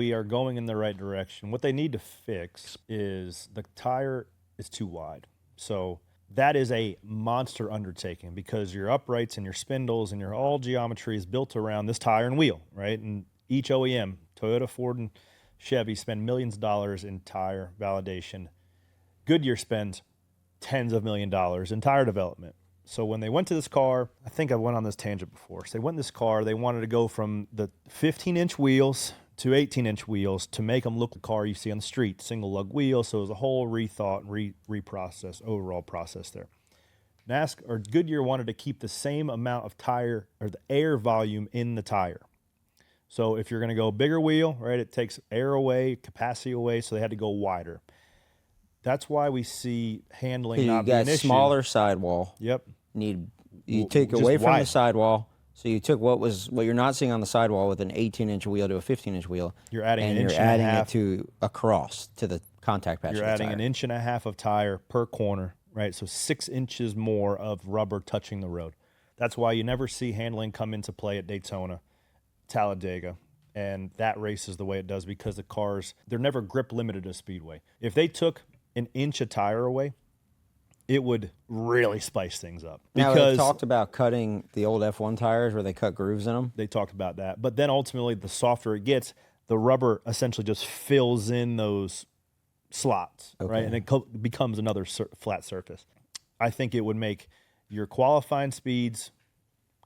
We are going in the right direction. What they need to fix is the tire is too wide. So that is a monster undertaking because your uprights and your spindles and your all geometry is built around this tire and wheel, right? And each OEM, Toyota, Ford, and Chevy spend millions of dollars in tire validation. Goodyear spends tens of millions of dollars in tire development. So when they went to this car, I think I went on this tangent before. So they went in this car, they wanted to go from the 15-inch wheels to 18-inch wheels to make them look like the car you see on the street, single lug wheel. So it was a whole rethought and reprocess, overall process there. NASCAR or Goodyear wanted to keep the same amount of tire or the air volume in the tire. So if you're going to go bigger wheel, right, it takes air away, capacity away, so they had to go wider. That's why we see handling not being an issue. You got smaller sidewall. Yep. You take away from the sidewall. So you took what you're not seeing on the sidewall with an 18-inch wheel to a 15-inch wheel. You're adding an inch and a half. You're adding it to across to the contact patch. You're adding an inch and a half of tire per corner, right? So 6 inches more of rubber touching the road. That's why you never see handling come into play at Daytona, Talladega, and that race is the way it does because the cars, they're never grip limited at Speedway. If they took an inch of tire away, it would really spice things up. Now, they talked about cutting the old F1 tires where they cut grooves in them. They talked about that. But then ultimately, the softer it gets, the rubber essentially just fills in those slots, right? And it becomes another flat surface. I think it would make your qualifying speeds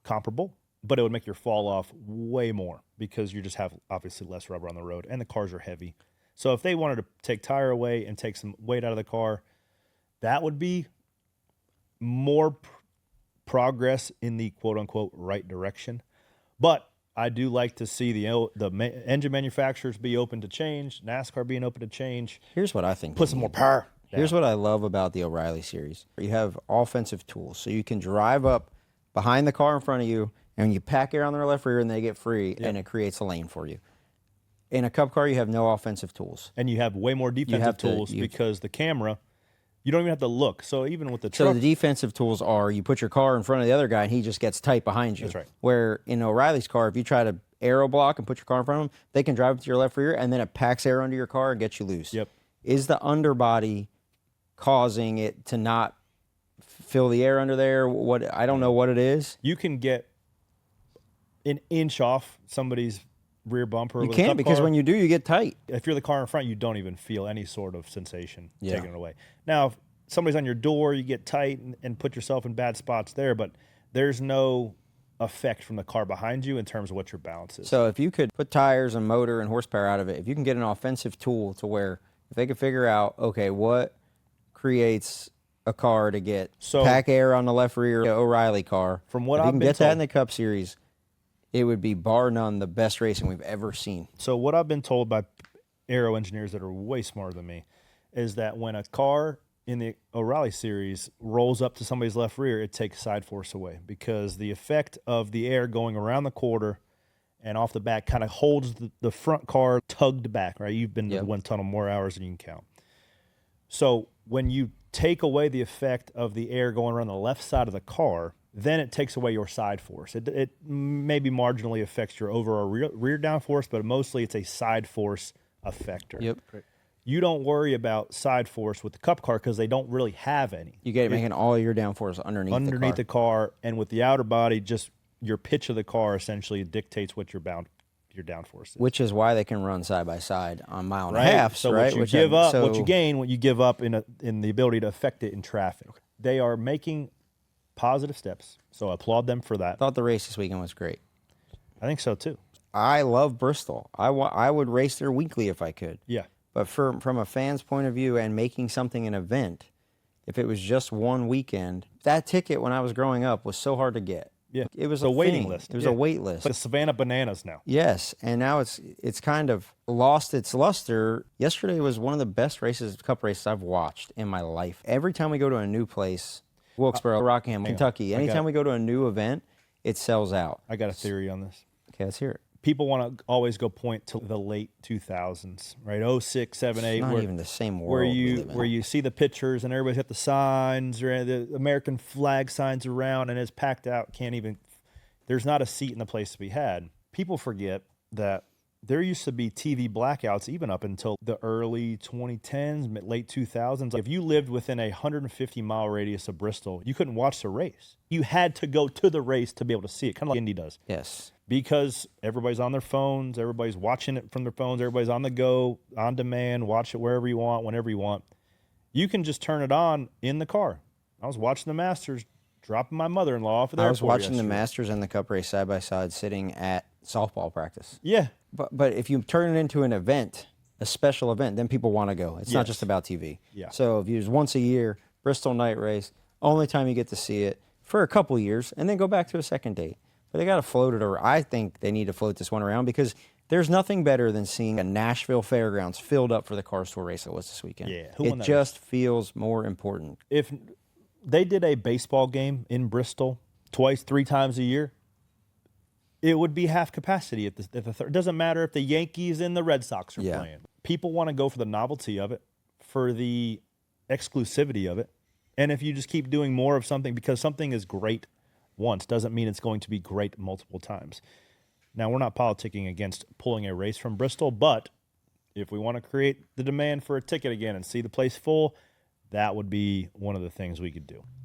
comparable, but it would make your fall off way more because you just have obviously less rubber on the road and the cars are heavy. So if they wanted to take tire away and take some weight out of the car, that would be more progress in the quote-unquote right direction. But I do like to see the engine manufacturers be open to change, NASCAR being open to change. Here's what I think. Put some more power. Here's what I love about the O'Reilly series. You have offensive tools, so you can drive up behind the car in front of you, and you pack air on their left rear, and they get free, and it creates a lane for you. In a Cup car, you have no offensive tools. And you have way more defensive tools because the camera, you don't even have to look. So even with the truck. So the defensive tools are you put your car in front of the other guy, and he just gets tight behind you. That's right. Where in O'Reilly's car, if you try to aero block and put your car in front of them, they can drive to your left rear, and then it packs air under your car and gets you loose. Yep. Is the underbody causing it to not fill the air under there? I don't know what it is. You can get an inch off somebody's rear bumper. You can't because when you do, you get tight. If you're the car in front, you don't even feel any sort of sensation taking it away. Now, if somebody's on your door, you get tight and put yourself in bad spots there, but there's no effect from the car behind you in terms of what your balance is. So if you could put tires and motor and horsepower out of it, if you can get an offensive tool to where if they could figure out, okay, what creates a car to get pack air on the left rear O'Reilly car, from what if I've you can been get told, that in the Cup Series, it would be bar none the best racing we've ever seen. So what I've been told by aero engineers that are way smarter than me is that when a car in the O'Reilly series rolls up to somebody's left rear, it takes side force away because the effect of the air going around the quarter and off the back kind of holds the front car tugged back, right? You've been to the wind tunnel more hours than you can count. So when you take away the effect of the air going around the left side of the car, then it takes away your side force. It maybe marginally affects your overall rear downforce, but mostly it's a side force effector. Yep. You don't worry about side force with the Cup car because they don't really have any. You get making all your downforce underneath the car, and with the outer body, just your pitch of the car essentially dictates what your downforce is. Which is why they can run side by side on mile and a half. So right? what you gain, what you give up in the ability to affect it in traffic. Okay. They are making positive steps, so I applaud them for that. I thought the race this weekend was great. I think so too. I love Bristol. I would race there weekly if I could. Yeah. But from a fan's point of view and making something an event, if it was just one weekend, that ticket when I was growing up was so hard to get. Yeah. It was a waiting list. It was a wait list. But it's Savannah Bananas now. Yes, and now it's kind of lost its luster. Yesterday was one of the best Cup races I've watched in my life. Every time we go to a new place, Wilkesboro, Rockingham, Kentucky, anytime we go to a new event, it sells out. I got a theory on this. Okay, let's hear it. People want to always go point to the late 2000s, right? 06, 7, 8. It's not even the same world where you see the pictures and everybody's got the signs, or the American flag signs around, and it's packed out. There's not a seat in the place to be had. People forget that there used to be TV blackouts even up until the early 2010s, late 2000s. If you lived within a 150-mile radius of Bristol, you couldn't watch the race. You had to go to the race to be able to see it, kind of like Indy does. Yes. Because everybody's on their phones, everybody's watching it from their phones, everybody's on the go, on demand, watch it wherever you want, whenever you want. You can just turn it on in the car. I was watching the Masters, dropping my mother-in-law off at the airport. I was watching the yesterday. Masters and the Cup race side by side, sitting at softball practice. Yeah. But if you turn it into an event, a special event, then people want to go. It's not just about TV. Yeah. So if you use once a year, Bristol night race, only time you get to see it for a couple years, and then go back to a second date. But they got to float it around. I think they need to float this one around because there's nothing better than seeing a Nashville Fairgrounds filled up for the Cars Tour race that was this weekend. Yeah. Who won It that just feels more important. If they did a baseball game in Bristol twice, 3 times a year, it would be half capacity at the third. It doesn't matter if the Yankees and the Red Sox are playing. People want to go for the novelty of it, for the exclusivity of it. And if you just keep doing more of something, because something is great once doesn't mean it's going to be great multiple times. Now, we're not politicking against pulling a race from Bristol, but if we want to create the demand for a ticket again and see the place full, that would be one of the things we could do.